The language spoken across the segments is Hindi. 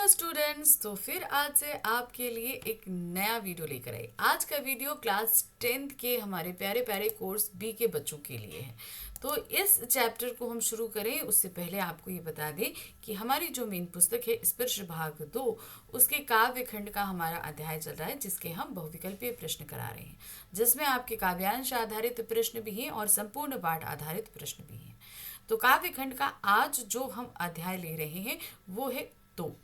स्टूडेंट्स, तो फिर आज से आपके लिए एक नया वीडियो लेकर आए। आज का वीडियो क्लास 10th के हमारे प्यारे प्यारे कोर्स बी के बच्चों के लिए है। तो इस चैप्टर को हम शुरू करें उससे पहले आपको ये बता दें कि हमारी जो मेन पुस्तक है स्पर्श भाग 2 उसके काव्य खंड का हमारा अध्याय चल रहा है, जिसके हम बहुविकल्पीय प्रश्न करा रहे हैं, जिसमें आपके काव्यांश आधारित प्रश्न भी हैं और संपूर्ण पाठ आधारित प्रश्न भी हैं। तो काव्य खंड का आज जो हम अध्याय ले रहे हैं वो है तोप।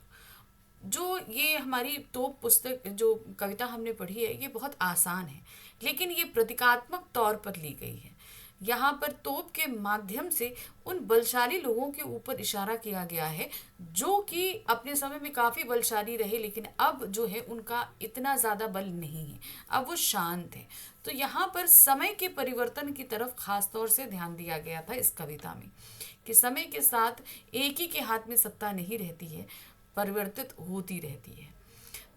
जो ये हमारी तोप पुस्तक जो कविता हमने पढ़ी है ये बहुत आसान है, लेकिन ये प्रतीकात्मक तौर पर ली गई है। यहाँ पर तोप के माध्यम से उन बलशाली लोगों के ऊपर इशारा किया गया है जो कि अपने समय में काफ़ी बलशाली रहे, लेकिन अब जो है उनका इतना ज़्यादा बल नहीं है, अब वो शांत है। तो यहाँ पर समय के परिवर्तन की तरफ खास तौर से ध्यान दिया गया था इस कविता में, कि समय के साथ एक ही के हाथ में सत्ता नहीं रहती है, परिवर्तित होती रहती है।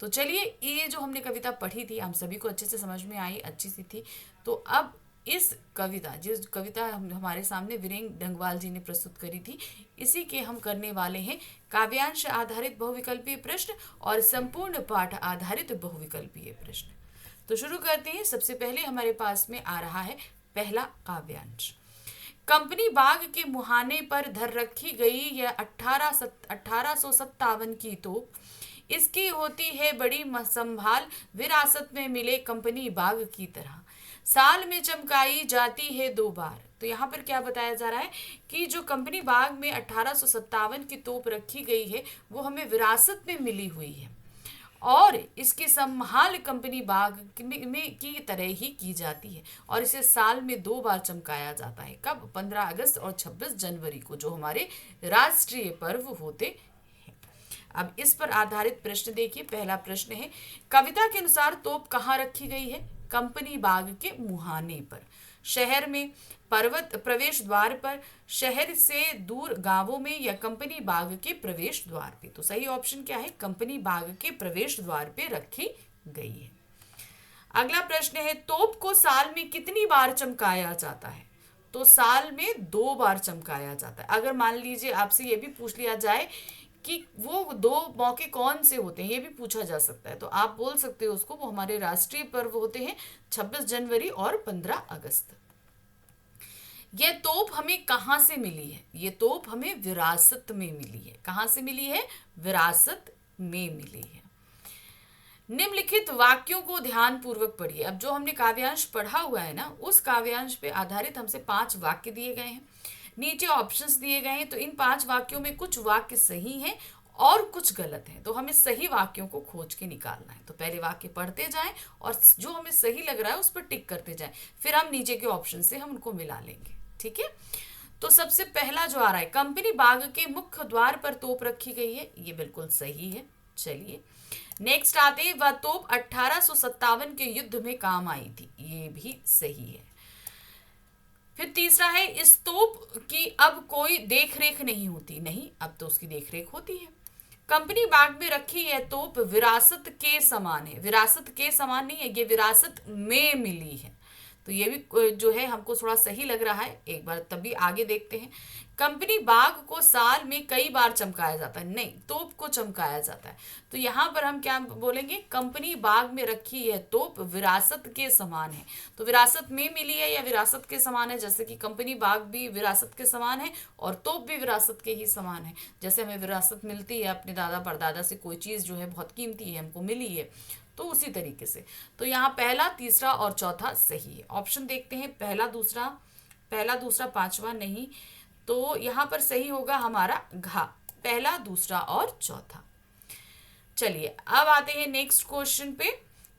तो चलिए, ये जो हमने कविता पढ़ी थी हम सभी को अच्छे से समझ में आई, अच्छी सी थी। तो अब इस कविता जिस कविता हमारे सामने वीरेंद्र डंगवाल जी ने प्रस्तुत करी थी, इसी के हम करने वाले हैं काव्यांश आधारित बहुविकल्पीय प्रश्न और संपूर्ण पाठ आधारित बहुविकल्पीय प्रश्न। तो शुरू करते हैं। सबसे पहले हमारे पास में आ रहा है पहला काव्यांश। कंपनी बाग के मुहाने पर धर रखी गई यह 1857 की तोप, इसकी होती है बड़ी संभाल, विरासत में मिले कंपनी बाग की तरह, साल में चमकाई जाती है 2 बार। तो यहाँ पर क्या बताया जा रहा है कि जो कंपनी बाग में 1857 की तोप रखी गई है वो हमें विरासत में मिली हुई है और इसकी संभाल कंपनी बाग में की तरह ही की जाती है और इसे साल में 2 बार चमकाया जाता है। कब? 15 अगस्त और 26 जनवरी को, जो हमारे राष्ट्रीय पर्व होते हैं। अब इस पर आधारित प्रश्न देखिए। पहला प्रश्न है, कविता के अनुसार तोप कहाँ रखी गई है? कंपनी बाग के मुहाने पर, शहर में, पर्वत प्रवेश द्वार पर, शहर से दूर गांवों में, या कंपनी बाग के प्रवेश द्वार पे। तो सही ऑप्शन क्या है? कंपनी बाग के प्रवेश द्वार पे रखी गई है। अगला प्रश्न है, तोप को साल में कितनी बार चमकाया जाता है? तो साल में 2 बार चमकाया जाता है। अगर मान लीजिए आपसे ये भी पूछ लिया जाए कि वो 2 मौके कौन से होते हैं, ये भी पूछा जा सकता है, तो आप बोल सकते हो उसको, वो हमारे राष्ट्रीय पर्व होते हैं 26 जनवरी और 15 अगस्त। ये तोप हमें कहाँ से मिली है? ये तोप हमें विरासत में मिली है। कहाँ से मिली है? विरासत में मिली है। निम्नलिखित वाक्यों को ध्यान पूर्वक पढ़िए। अब जो हमने काव्यांश पढ़ा हुआ है ना, उस काव्यांश पे आधारित हमसे 5 वाक्य दिए गए हैं, नीचे ऑप्शंस दिए गए हैं। तो इन 5 वाक्यों में कुछ वाक्य सही हैं और कुछ गलत हैं, तो हमें सही वाक्यों को खोज के निकालना है। तो पहले वाक्य पढ़ते जाएं और जो हमें सही लग रहा है उस पर टिक करते जाएं, फिर हम नीचे के ऑप्शन से हम उनको मिला लेंगे। ठीक है? तो सबसे पहला जो आ रहा है, कंपनी बाग के मुख्य द्वार पर तोप रखी गई है, ये बिल्कुल सही है। चलिए नेक्स्ट आते हैं, वह तोप 1857 के युद्ध में काम आई थी, ये भी सही है। फिर तीसरा है, इस तोप की अब कोई देख रेख नहीं होती, नहीं, अब तो उसकी देख रेख होती है। कंपनी बाग में रखी यह तोप विरासत के समान है, विरासत के समान नहीं है, ये विरासत में मिली है। तो ये भी जो है हमको थोड़ा सही लग रहा है। एक बार तभी आगे देखते हैं। कंपनी बाग को साल में कई बार चमकाया जाता है, नहीं, तोप को चमकाया जाता है। तो यहाँ पर हम क्या बोलेंगे? कंपनी बाग में रखी यह तोप विरासत के समान है। तो विरासत में मिली है या विरासत के समान है? जैसे कि कंपनी बाग भी विरासत के समान है और तोप भी विरासत के ही समान है। जैसे हमें विरासत मिलती है अपने दादा परदादा से, कोई चीज़ जो है बहुत कीमती है हमको मिली है, तो उसी तरीके से। तो यहाँ पहला, तीसरा और चौथा सही है। ऑप्शन देखते हैं, पहला दूसरा पांचवा नहीं, तो यहाँ पर सही होगा हमारा घा, पहला, दूसरा और चौथा। चलिए अब आते हैं नेक्स्ट क्वेश्चन पे।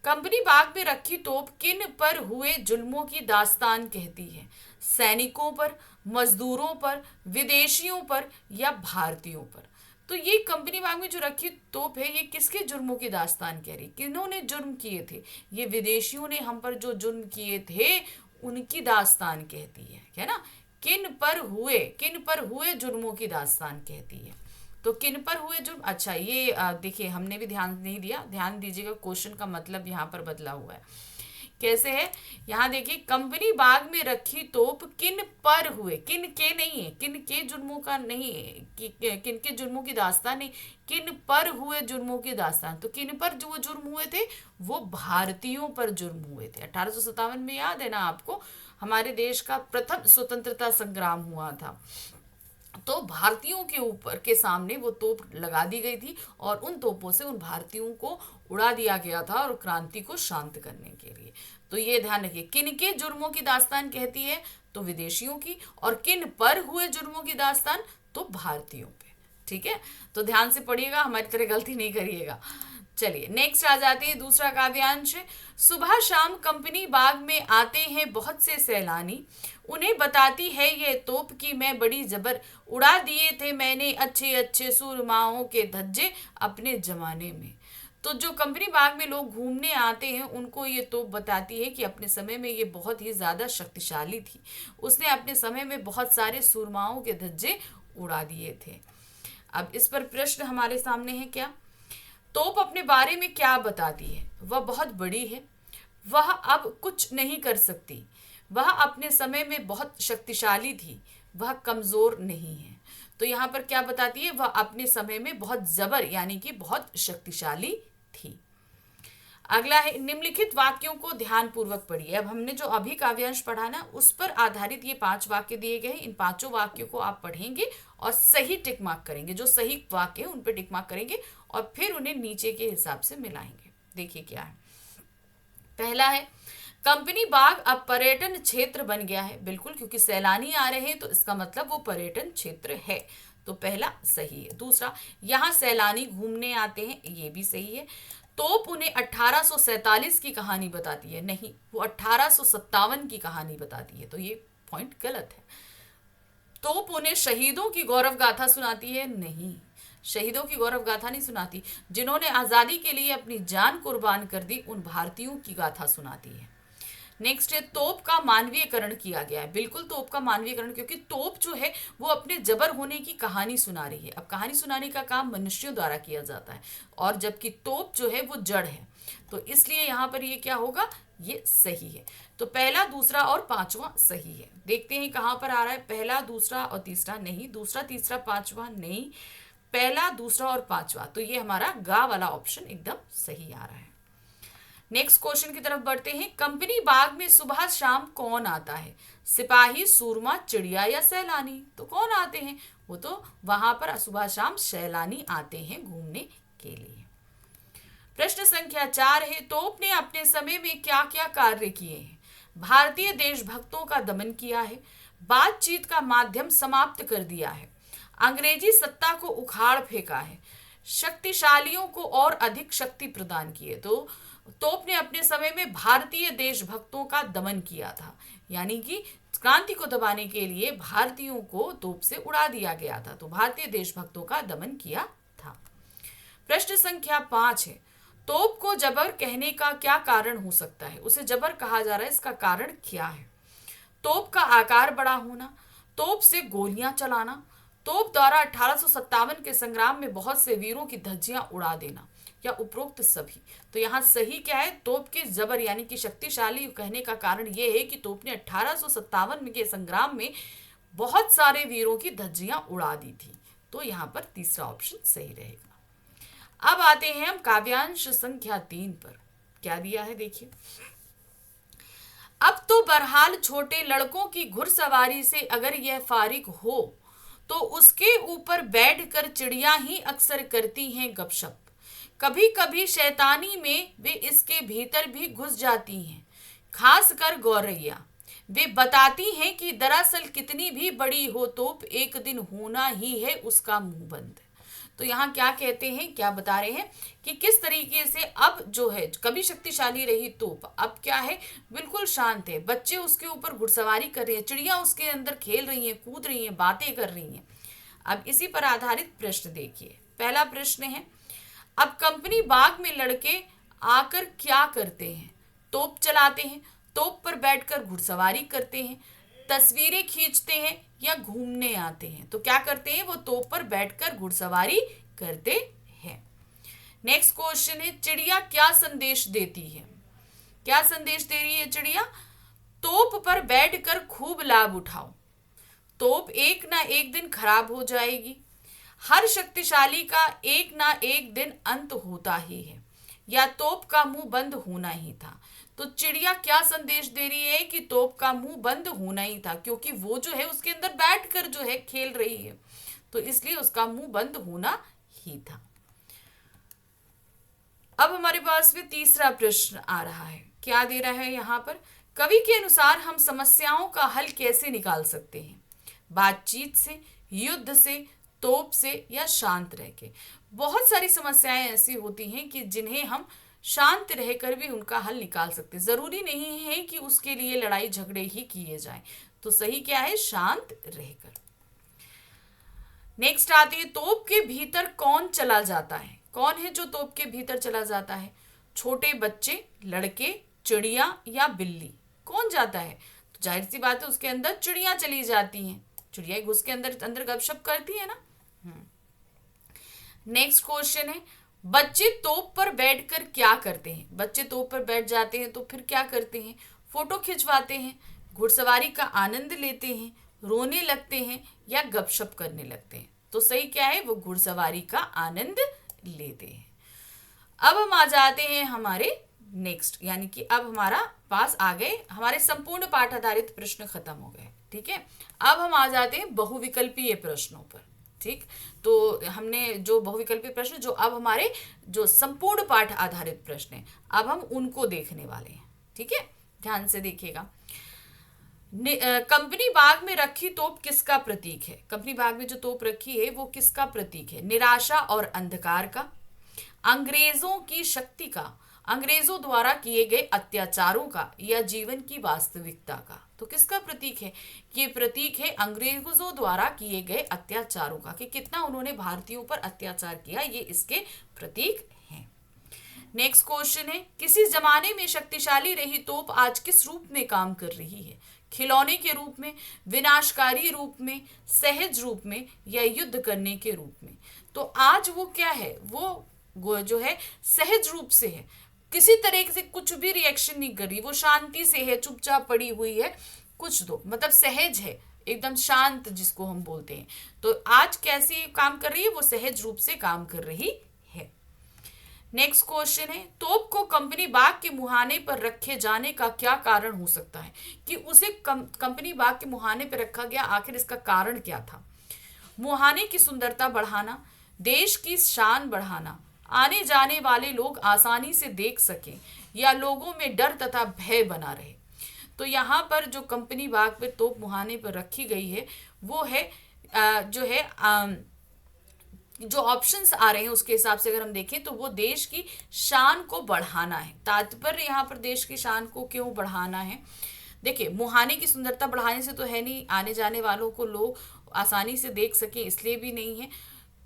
कंपनी बाग में रखी तोप किन पर हुए जुल्मों की दास्तान कहती है? सैनिकों पर, मजदूरों पर, विदेशियों पर, या भारतीयों पर? तो ये कंपनी बाग में जो रखी तोप है ये किसके जुर्मों की दास्तान कह रही? किन्होंने जुर्म किए थे? ये विदेशियों ने हम पर जो जुर्म किए थे उनकी दास्तान कहती है ना? किन पर हुए जुर्मों की दास्तान कहती है। तो किन पर हुए जुर्म? अच्छा, ये देखिए हमने भी ध्यान नहीं दिया, ध्यान दीजिएगा, क्वेश्चन का मतलब यहाँ पर बदला हुआ है कैसे है, यहाँ देखिए, कंपनी बाग में रखी तोप किन पर हुए, किन के नहीं है, किन के जुर्मों का नहीं है, किन के जुर्मों की दास्तान नहीं, किन पर हुए जुर्मों की दास्तान। तो किन पर जो वो जुर्म हुए थे, वो भारतीयों पर जुर्म हुए थे। 1857 में, याद है ना आपको, हमारे देश का प्रथम स्वतंत्रता संग्राम हुआ था। तो भारतीयों के ऊपर के सामने वो तोप लगा दी गई थी और उन तोपों से उन भारतीयों को उड़ा दिया गया था और क्रांति को शांत करने के लिए। तो ये ध्यान रखिए, किन के जुर्मों की दास्तान कहती है, तो विदेशियों की, और किन पर हुए जुर्मों की दास्तान, तो भारतीयों पे। ठीक है, तो ध्यान से पढ़िएगा, हमारी तरह गलती नहीं करिएगा। चलिए नेक्स्ट आ जाते हैं दूसरा काव्यांश। सुबह शाम कंपनी बाग में आते हैं बहुत से सैलानी, उन्हें बताती है ये तोप की मैं बड़ी जबर, उड़ा दिए थे मैंने अच्छे अच्छे सुरमाओं के धज्जे अपने जमाने में। तो जो कंपनी बाग में लोग घूमने आते हैं उनको ये तोप बताती है कि अपने समय में ये बहुत ही ज़्यादा शक्तिशाली थी, उसने अपने समय में बहुत सारे सुरमाओं के धज्जे उड़ा दिए थे। अब इस पर प्रश्न हमारे सामने है, क्या तोप अपने बारे में क्या बताती है, वह बहुत बड़ी है, वह अब कुछ नहीं कर सकती, वह अपने समय में बहुत शक्तिशाली थी, वह कमज़ोर नहीं है। तो यहाँ पर क्या बताती है, वह अपने समय में बहुत जबर यानी कि बहुत शक्तिशाली थी। अगला है, निम्नलिखित वाक्यों को ध्यान पूर्वक पढ़िए। अब हमने जो अभी काव्यांश पढ़ा ना, उस पर आधारित ये 5 वाक्य दिए गए हैं। इन 5 वाक्यों को आप पढ़ेंगे और सही टिक मार्क करेंगे, जो सही वाक्य है उन पर टिक मार्क करेंगे और फिर उन्हें नीचे के हिसाब से मिलाएंगे। देखिए क्या है। पहला है, कंपनी बाग अब पर्यटन क्षेत्र बन गया है। बिल्कुल, क्योंकि सैलानी आ रहे हैं तो इसका मतलब वो पर्यटन क्षेत्र है, तो पहला सही है। दूसरा, यहाँ सैलानी घूमने आते हैं, ये भी सही है। तोप उन्हें 1847 की कहानी बताती है, नहीं, वो 1857 की कहानी बताती है, तो ये पॉइंट गलत है। तोप उन्हें शहीदों की गौरव गाथा सुनाती है, नहीं, शहीदों की गौरव गाथा नहीं सुनाती, जिन्होंने आज़ादी के लिए अपनी जान कुर्बान कर दी उन भारतीयों की गाथा सुनाती है। नेक्स्ट है, तोप का मानवीयकरण किया गया है। बिल्कुल, तोप का मानवीयकरण, क्योंकि तोप जो है वो अपने जबर होने की कहानी सुना रही है। अब कहानी सुनाने का काम मनुष्यों द्वारा किया जाता है, और जबकि तोप जो है वो जड़ है, तो इसलिए यहाँ पर ये क्या होगा, ये सही है। तो पहला, दूसरा और पांचवा सही है। देखते हैं कहाँ पर आ रहा है, पहला, दूसरा और तीसरा नहीं, दूसरा, तीसरा, पांचवा नहीं, पहला, दूसरा और पांचवा, तो ये हमारा गा वाला ऑप्शन एकदम सही आ रहा है। नेक्स्ट क्वेश्चन की तरफ बढ़ते हैं। कंपनी बाग में सुबह शाम कौन आता है, सिपाही, सूरमा, चिड़िया या सैलानी? तो कौन आते हैं, वो तो वहां पर सुबह शाम सैलानी आते हैं घूमने के लिए। प्रश्न संख्या 4 है, तोप ने अपने समय में क्या क्या कार्य किए हैं? भारतीय देशभक्तों का दमन किया है, बातचीत का माध्यम समाप्त कर दिया है, अंग्रेजी सत्ता को उखाड़ फेंका है, शक्तिशालियों को और अधिक शक्ति प्रदान की है। तो तोप ने अपने समय में भारतीय देशभक्तों का दमन किया था, यानी कि क्रांति को दबाने के लिए भारतीयों को तोप से उड़ा दिया गया था, तो भारतीय देशभक्तों का दमन किया था। प्रश्न संख्या 5 है, तोप को जबर कहने का क्या कारण हो सकता है? उसे जबर कहा जा रहा है, इसका कारण क्या है? तोप का आकार बड़ा होना, तोप से गोलियां चलाना, तोप द्वारा 1857 के संग्राम में बहुत से वीरों की धज्जियां उड़ा देना, या उपरोक्त सभी। तो यहाँ सही क्या है, तोप के जबर यानी कि शक्तिशाली कहने का कारण यह है कि तोप ने 1857 के संग्राम में बहुत सारे वीरों की धज्जियां उड़ा दी थी, तो यहाँ पर तीसरा ऑप्शन सही रहेगा। अब आते हैं हम काव्यांश संख्या 3 पर। क्या दिया है देखिए। अब तो बहरहाल छोटे लड़कों की घुड़सवारी से अगर यह फारिग हो तो उसके ऊपर बैठकर चिड़िया ही अक्सर करती हैं गपशप, कभी कभी शैतानी में वे इसके भीतर भी घुस जाती हैं, खास कर गौरैया। वे बताती हैं कि दरअसल कितनी भी बड़ी हो तोप एक दिन होना ही है उसका मुंह बंद। तो यहाँ क्या कहते हैं, क्या बता रहे हैं कि किस तरीके से अब जो है कभी शक्तिशाली रही तोप अब क्या है, बिल्कुल शांत है, बच्चे उसके ऊपर घुड़सवारी कर रहे हैं, चिड़िया उसके अंदर खेल रही हैं, कूद रही हैं, बातें कर रही हैं। अब इसी पर आधारित प्रश्न देखिए। पहला प्रश्न है, अब कंपनी बाग में लड़के आकर क्या करते हैं? तोप चलाते हैं, तोप पर बैठकर घुड़सवारी करते हैं, तस्वीरें खींचते हैं या घूमने आते हैं? तो क्या करते हैं, वो तोप पर बैठकर घुड़सवारी करते हैं। नेक्स्ट क्वेश्चन है, चिड़िया क्या संदेश देती है? क्या संदेश दे रही है चिड़िया? तोप पर बैठकर खूब लाभ उठाओ। तोप एक ना एक दिन खराब हो जाएगी। हर शक्तिशाली का एक ना एक दिन अंत होता ही है, या तोप का मुंह बंद होना ही था। तो चिड़िया क्या संदेश दे रही है कि तोप का मुंह बंद होना ही था, क्योंकि वो जो है उसके अंदर बैठकर जो है खेल रही है, तो इसलिए उसका मुंह बंद होना ही था। अब हमारे पास में तीसरा प्रश्न आ रहा है। क्या दे रहा है यहाँ पर? कवि के अनुसार हम समस्याओं का हल कैसे निकाल सकते हैं? बातचीत से, युद्ध से, तोप से, या शांत रह के? बहुत सारी समस्याएं ऐसी होती हैं कि जिन्हें हम शांत रहकर भी उनका हल निकाल सकते हैं। जरूरी नहीं है कि उसके लिए लड़ाई झगड़े ही किए जाएं। तो सही क्या है? शांत रहकर। नेक्स्ट आते हैं, तोप के भीतर कौन चला जाता है? कौन है जो तोप के भीतर चला जाता है? छोटे बच्चे, लड़के, चिड़िया, या बिल्ली? कौन जाता है? तो जाहिर सी बात है उसके अंदर चिड़िया चली जाती हैं। चिड़िया घुस के अंदर अंदर गपशप करती है ना। नेक्स्ट क्वेश्चन है, बच्चे तोप पर बैठकर क्या करते हैं? बच्चे तोप पर बैठ जाते हैं तो फिर क्या करते हैं? फोटो खिंचवाते हैं, घुड़सवारी का आनंद लेते हैं, रोने लगते हैं, या गपशप करने लगते हैं? तो सही क्या है? वो घुड़सवारी का आनंद लेते हैं। अब हम आ जाते हैं हमारे नेक्स्ट, यानी कि अब हमारा पास आ गए, हमारे संपूर्ण पाठ आधारित प्रश्न खत्म हो गए। ठीक है, अब हम आ जाते हैं बहुविकल्पीय प्रश्नों पर। ठीक, तो हमने जो बहुविकल्पीय प्रश्न, जो अब हमारे जो संपूर्ण पाठ आधारित प्रश्न हैं, अब हम उनको देखने वाले हैं। ठीक है, ध्यान से देखिएगा। कंपनी बाग में रखी तोप किसका प्रतीक है? कंपनी बाग में जो तोप रखी है वो किसका प्रतीक है? निराशा और अंधकार का, अंग्रेजों की शक्ति का, अंग्रेजों द्वारा किए गए अत्याचारों का, या जीवन की वास्तविकता का? तो किसका प्रतीक है? ये प्रतीक है अंग्रेजों द्वारा किए गए अत्याचारों का, कि कितना उन्होंने भारतीयों पर अत्याचार किया, ये इसके प्रतीक हैं। नेक्स्ट क्वेश्चन है, किसी जमाने में शक्तिशाली रही तोप आज किस रूप में काम कर रही है? खिलौने के रूप में, विनाशकारी रूप में, सहज रूप में, या युद्ध करने के रूप में? तो आज वो क्या है? वो जो है सहज रूप से है, किसी तरह से कुछ भी रिएक्शन नहीं कर रही, वो शांति से है, चुपचाप पड़ी हुई है, कुछ दो मतलब सहज है, एकदम शांत जिसको हम बोलते हैं। तो आज कैसे काम कर रही है? वो सहज रूप से काम कर रही है। नेक्स्ट क्वेश्चन है, तोप को कंपनी बाग के मुहाने पर रखे जाने का क्या कारण हो सकता है? कि उसे कंपनी बाग के मुहाने पर रखा गया, आखिर इसका कारण क्या था? मुहाने की सुंदरता बढ़ाना, देश की शान बढ़ाना, आने जाने वाले लोग आसानी से देख सकें, या लोगों में डर तथा भय बना रहे? तो यहाँ पर जो कंपनी बाग पे तोप मुहाने पर रखी गई है वो है जो ऑप्शंस आ रहे हैं उसके हिसाब से अगर हम देखें तो वो देश की शान को बढ़ाना है। तात्पर्य यहाँ पर देश की शान को क्यों बढ़ाना है? देखिए, मुहाने की सुंदरता बढ़ाने से तो है नहीं, आने जाने वालों को लोग आसानी से देख सके इसलिए भी नहीं है।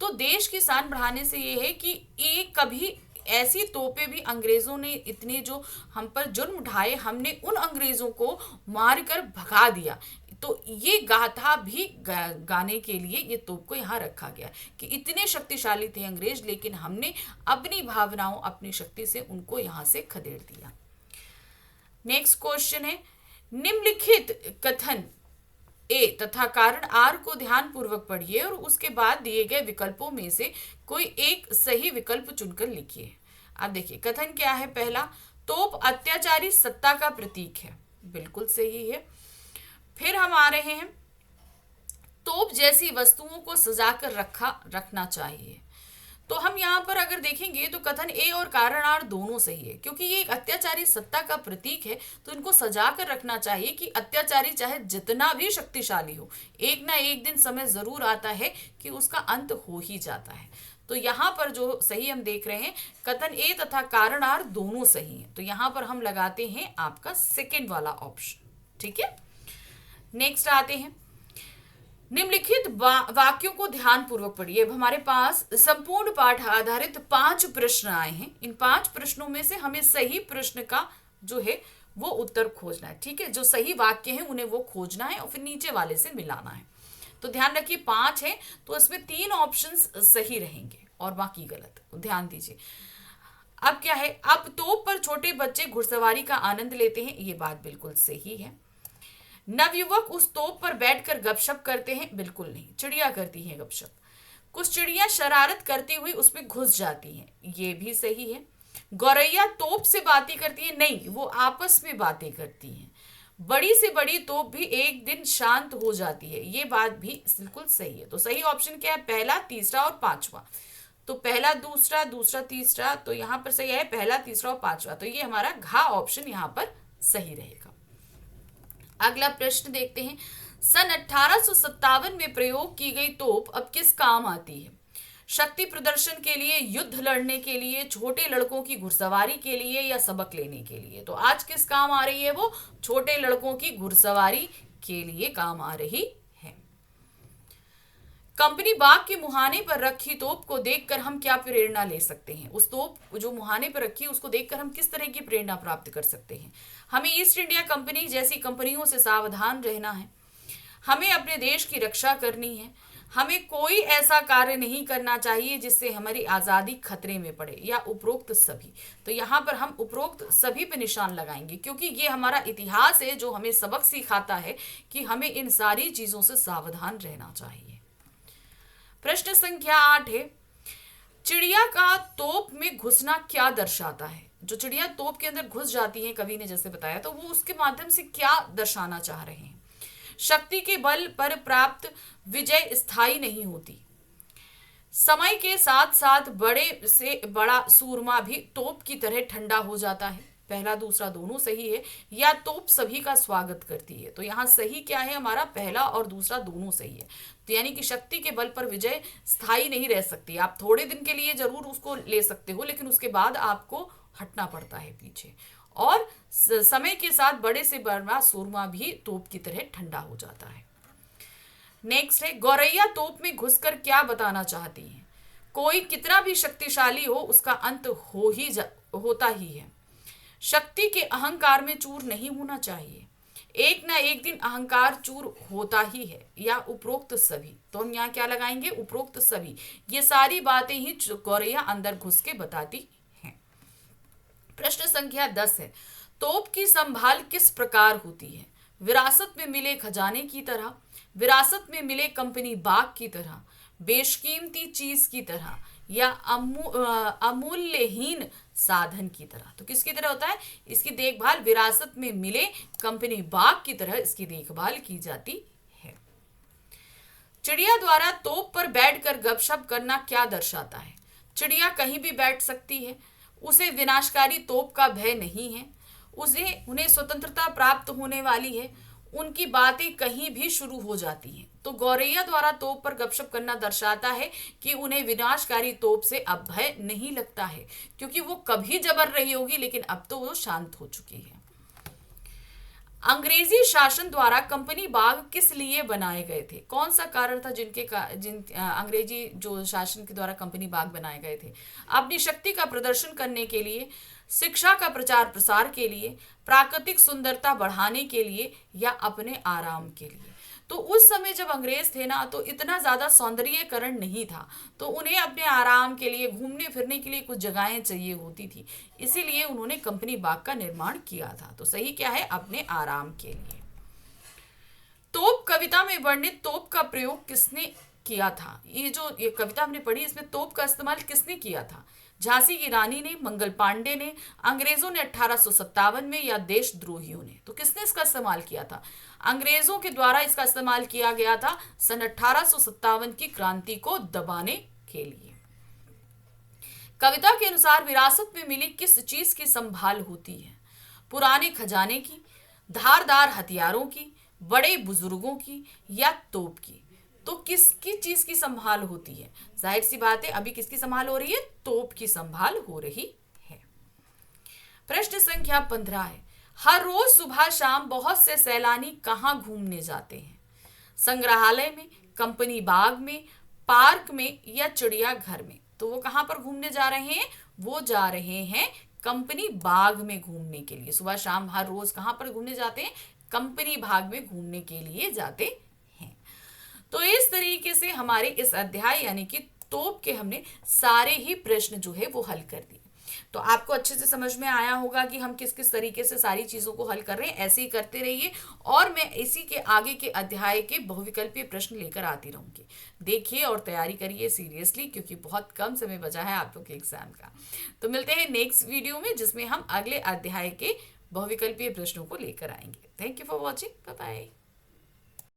तो देश की शान बढ़ाने से ये है कि एक कभी ऐसी तोपें भी अंग्रेजों ने इतने जो हम पर जुर्म उठाए, हमने उन अंग्रेजों को मार कर भगा दिया। तो ये गाथा भी गाने के लिए ये तोप को यहाँ रखा गया कि इतने शक्तिशाली थे अंग्रेज, लेकिन हमने अपनी भावनाओं, अपनी शक्ति से उनको यहाँ से खदेड़ दिया। नेक्स्ट क्वेश्चन है, निम्नलिखित कथन ए तथा कारण आर को ध्यान पूर्वक पढ़िए और उसके बाद दिए गए विकल्पों में से कोई एक सही विकल्प चुनकर लिखिए। अब देखिए, कथन क्या है? पहला, तोप अत्याचारी सत्ता का प्रतीक है, बिल्कुल सही है। फिर हम आ रहे हैं, तोप जैसी वस्तुओं को सजाकर रखना चाहिए। तो हम यहाँ पर अगर देखेंगे तो कथन ए और कारण आर दोनों सही है, क्योंकि ये एक अत्याचारी सत्ता का प्रतीक है, तो इनको सजा कर रखना चाहिए कि अत्याचारी चाहे जितना भी शक्तिशाली हो, एक ना एक दिन समय जरूर आता है कि उसका अंत हो ही जाता है। तो यहाँ पर जो सही हम देख रहे हैं, कथन ए तथा कारण आर दोनों सही है, तो यहाँ पर हम लगाते हैं आपका सेकेंड वाला ऑप्शन। ठीक है, नेक्स्ट आते हैं, निम्नलिखित वाक्यों को ध्यान पूर्वक पढ़िए। अब हमारे पास संपूर्ण पाठ आधारित 5 प्रश्न आए हैं। इन 5 प्रश्नों में से हमें सही प्रश्न का जो है वो उत्तर खोजना है। ठीक है, जो सही वाक्य हैं उन्हें वो खोजना है और फिर नीचे वाले से मिलाना है। तो ध्यान रखिए, 5 है तो इसमें 3 ऑप्शंस सही रहेंगे और बाकी गलत, ध्यान दीजिए। अब क्या है, अब तोप पर छोटे बच्चे घुड़सवारी का आनंद लेते हैं, ये बात बिल्कुल सही है। नवयुवक उस तोप पर बैठकर गपशप करते हैं, बिल्कुल नहीं, चिड़िया करती है गपशप। कुछ चिड़िया शरारत करती हुई उसमें घुस जाती हैं, ये भी सही है। गौरैया तोप से बातें करती है, नहीं, वो आपस में बातें करती हैं। बड़ी से बड़ी तोप भी एक दिन शांत हो जाती है, ये बात भी बिल्कुल सही है। तो सही ऑप्शन क्या है, पहला, तीसरा और पांचवा। तो पहला, दूसरा, दूसरा, तीसरा, तो यहाँ पर सही है पहला, तीसरा और पांचवा। तो ये हमारा घ ऑप्शन यहाँ पर सही रहेगा। अगला प्रश्न देखते हैं। सन 1857 में प्रयोग की गई तोप अब किस काम आती है? शक्ति प्रदर्शन के लिए, युद्ध लड़ने के लिए, छोटे लड़कों की घुड़सवारी के लिए, या सबक लेने के लिए? तो आज किस काम आ रही है वो? छोटे लड़कों की घुड़सवारी के लिए काम आ रही है। कंपनी बाग के मुहाने पर रखी तोप को देखकर हम क्या प्रेरणा ले सकते हैं? उस तोप जो मुहाने पर रखी है उसको देखकर हम किस तरह की प्रेरणा प्राप्त कर सकते हैं? हमें ईस्ट इंडिया कंपनी जैसी कंपनियों से सावधान रहना है, हमें अपने देश की रक्षा करनी है, हमें कोई ऐसा कार्य नहीं करना चाहिए जिससे हमारी आज़ादी खतरे में पड़े, या उपरोक्त सभी। तो यहाँ पर हम उपरोक्त सभी पे निशान लगाएंगे, क्योंकि ये हमारा इतिहास है जो हमें सबक सिखाता है कि हमें इन सारी चीज़ों से सावधान रहना चाहिए। प्रश्न संख्या 8 है, चिड़िया का तोप में घुसना क्या दर्शाता है? जो चिड़िया तोप के अंदर घुस जाती है, कवि ने जैसे बताया, तो वो उसके माध्यम से क्या दर्शाना चाह रहे हैं? शक्ति के बल पर प्राप्त विजय स्थायी नहीं होती, समय के साथ साथ बड़े से बड़ा सूरमा भी तोप की तरह ठंडा हो जाता है। पहला, दूसरा दोनों सही है, या तोप सभी का स्वागत करती है? तो यहाँ सही क्या है हमारा, पहला और दूसरा दोनों सही है। तो यानी कि शक्ति के बल पर विजय स्थायी नहीं रह सकती, आप थोड़े दिन के लिए जरूर उसको ले सकते हो, लेकिन उसके बाद आपको हटना पड़ता है पीछे, और समय के साथ बड़े से बड़ा सूरमा भी तोप की तरह ठंडा हो जाता है। नेक्स्ट है, गौरैया तोप में घुसकर क्या बताना चाहती है? कोई कितना भी शक्तिशाली हो, उसका अंत होता ही है। शक्ति के अहंकार में चूर नहीं होना चाहिए, एक ना एक दिन अहंकार चूर होता ही है, या उपरोक्त सभी? तो हम यहाँ क्या लगाएंगे, उपरोक्त सभी। ये सारी बातें ही गौरैया अंदर घुस के बताती हैं। प्रश्न संख्या 10 है, तोप की संभाल किस प्रकार होती है? विरासत में मिले खजाने की तरह, विरासत में मिले कंपनी बाग की तरह, बेशकीमती चीज की तरह, या अमूल्यहीन साधन की तरह? तो किसकी तरह होता है? इसकी देखभाल विरासत में मिले कंपनी बाग की तरह इसकी देखभाल की जाती है। चिड़िया द्वारा तोप पर बैठकर गपशप करना क्या दर्शाता है? चिड़िया कहीं भी बैठ सकती है, उसे विनाशकारी तोप का भय नहीं है, उन्हें स्वतंत्रता प्राप्त होने वाली है, उनकी बातें कहीं भी शुरू हो जाती हैं। तो गौरैया द्वारा तोप पर गपशप करना दर्शाता है कि उन्हें विनाशकारी तोप से अब भय नहीं लगता है, क्योंकि वो कभी जबर रही होगी, लेकिन अब तो वो शांत हो चुकी है। अंग्रेजी शासन द्वारा कंपनी बाग किस लिए बनाए गए थे? कौन सा कारण था अंग्रेजी जो शासन के द्वारा कंपनी बाग बनाए गए थे? अपनी शक्ति का प्रदर्शन करने के लिए, शिक्षा का प्रचार प्रसार के लिए, प्राकृतिक सुंदरता बढ़ाने के लिए, या अपने आराम के लिए? तो उस समय जब अंग्रेज थे ना, तो इतना ज्यादा सौंदर्यीकरण नहीं था, तो उन्हें अपने आराम के लिए, घूमने फिरने के लिए कुछ जगहें चाहिए होती थी, इसीलिए उन्होंने कंपनी बाग का निर्माण किया था। तो सही क्या है, अपने आराम के लिए। तोप कविता में वर्णित तोप का प्रयोग किसने किया था? ये कविता हमने पढ़ी, इसमें तोप का इस्तेमाल किसने किया था? झांसी की रानी ने, मंगल पांडे ने, अंग्रेजों ने 1857 में, या देशद्रोहियों ने? तो किसने इसका इस्तेमाल किया था? अंग्रेजों के द्वारा इसका इस्तेमाल किया गया था सन 1857 की क्रांति को दबाने के लिए। कविता के अनुसार विरासत में मिली किस चीज की संभाल होती है? पुराने खजाने की, धारदार हथियारों की, बड़े बुजुर्गों की, या तोप की? तो किसकी चीज की संभाल होती है? जाहिर सी बात है, अभी किसकी संभाल हो रही है? तोप की संभाल हो रही है। प्रश्न संख्या 15 है, हर रोज सुबह शाम बहुत से सैलानी कहाँ घूमने जाते हैं? संग्रहालय में, कंपनी बाग में, पार्क में, या चिड़ियाघर में? तो वो कहाँ पर घूमने जा रहे हैं? वो जा रहे हैं कंपनी बाग में घूमने के लिए। सुबह शाम हर रोज कहाँ पर घूमने जाते हैं? कंपनी बाग में घूमने के लिए जाते हैं। तो इस तरीके से हमारे इस अध्याय यानी कि तोप के हमने सारे ही प्रश्न जो है वो हल कर दिए। तो आपको अच्छे से समझ में आया होगा कि हम किस किस तरीके से सारी चीजों को हल कर रहे हैं। ऐसे ही करते रहिए और मैं इसी के आगे के अध्याय के बहुविकल्पीय प्रश्न लेकर आती रहूंगी। देखिए और तैयारी करिए सीरियसली, क्योंकि बहुत कम समय बचा है आप लोग के एग्जाम का। तो मिलते हैं नेक्स्ट वीडियो में, जिसमें हम अगले अध्याय के बहुविकल्पीय प्रश्नों को लेकर आएंगे। Thank you for watching, bye bye.